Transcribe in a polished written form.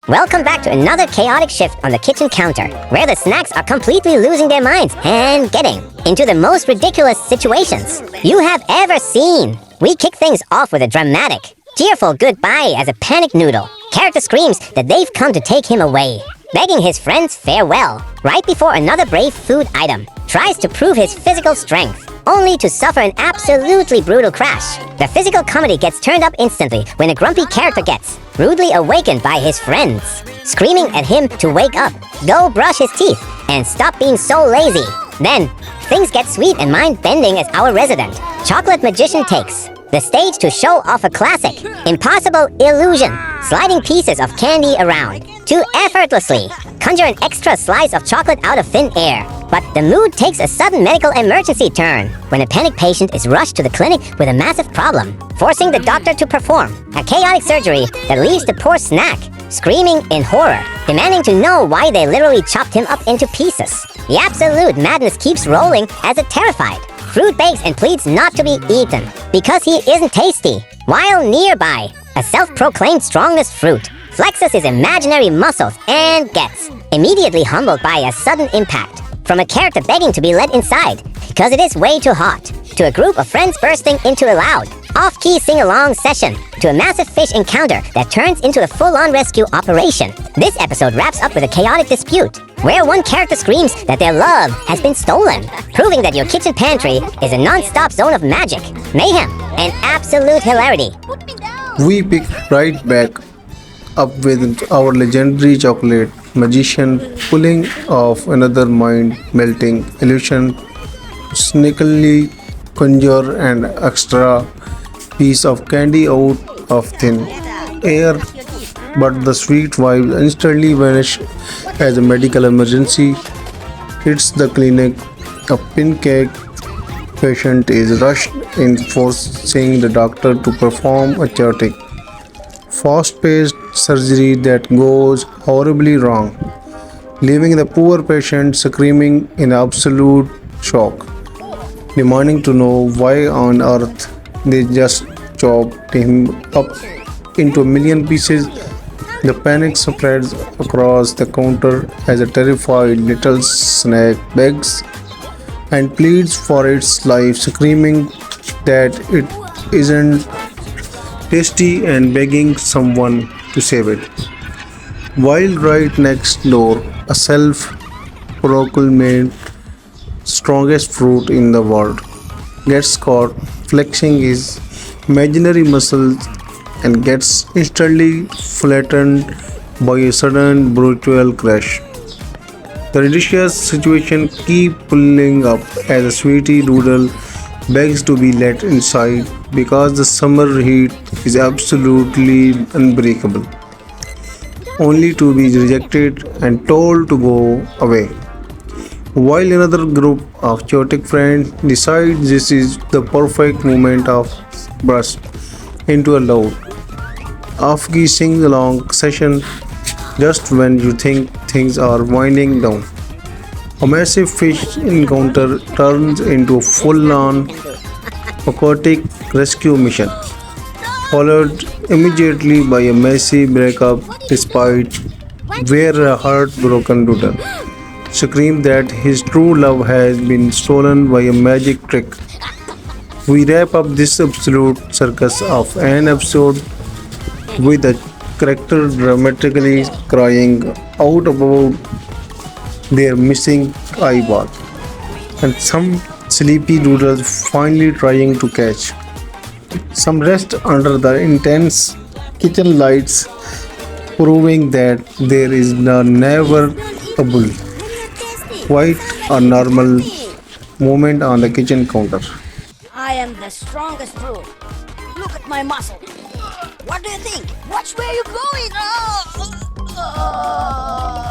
Welcome back to another chaotic shift on the kitchen counter, where the snacks are completely losing their minds and getting into the most ridiculous situations you have ever seen. We kick things off with a dramatic, tearful goodbye as a panicked noodle character screams that they've come to take him away, begging his friends farewell, right before another brave food item tries to prove his physical strength, only to suffer an absolutely brutal crash. The physical comedy gets turned up instantly when a grumpy character gets rudely awakened by his friends, screaming at him to wake up, go brush his teeth, and stop being so lazy. Then, things get sweet and mind-bending as our resident chocolate magician takes the stage to show off a classic, impossible illusion, sliding pieces of candy around to effortlessly conjure an extra slice of chocolate out of thin air. But the mood takes a sudden medical emergency turn when a panicked patient is rushed to the clinic with a massive problem, forcing the doctor to perform a chaotic surgery that leaves the poor snack screaming in horror, demanding to know why they literally chopped him up into pieces. The absolute madness keeps rolling as a terrified fruit begs and pleads not to be eaten because he isn't tasty, while nearby, a self-proclaimed strongest fruit flexes his imaginary muscles and gets immediately humbled by a sudden impact from a character begging to be let inside because it is way too hot, to a group of friends bursting into a loud, off-key sing-along session, to a massive fish encounter that turns into a full-on rescue operation. This episode wraps up with a chaotic dispute, where one character screams that their love has been stolen, proving that your kitchen pantry is a non-stop zone of magic, mayhem, and absolute hilarity. We pick right back up with our legendary chocolate magician pulling off another mind-melting illusion, sneakily conjure an extra piece of candy out of thin air, but the sweet vibes instantly vanish as a medical emergency hits the clinic. A pancake patient is rushed in, forcing the doctor to perform a chaotic, fast-paced surgery that goes horribly wrong, leaving the poor patient screaming in absolute shock, demanding to know why on earth they just chopped him up into a million pieces. The panic spreads across the counter as a terrified little snack begs and pleads for its life, screaming that it isn't tasty and begging someone to save it. While right next door, a self-proclaimed strongest fruit in the world gets caught flexing his imaginary muscles and gets instantly flattened by a sudden brutal crash. The ridiculous situation keeps pulling up as a sweetie Doodle begs to be let inside because the summer heat is absolutely unbreakable, only to be rejected and told to go away. While another group of chaotic friends decides this is the perfect moment of burst into a loud, off-key sing-along session just when you think things are winding down. A massive fish encounter turns into a full-on aquatic rescue mission, followed immediately by a messy breakup despite where a heartbroken Doodle screams that his true love has been stolen by a magic trick. We wrap up this absolute circus of an episode with a character dramatically crying out about their missing eyeball, and some sleepy doodles finally trying to catch some rest under the intense kitchen lights, proving that there is never a bull, quite a normal moment on the kitchen counter. I am the strongest fruit. Look at my muscle. What do you think? Watch where you're going. Oh.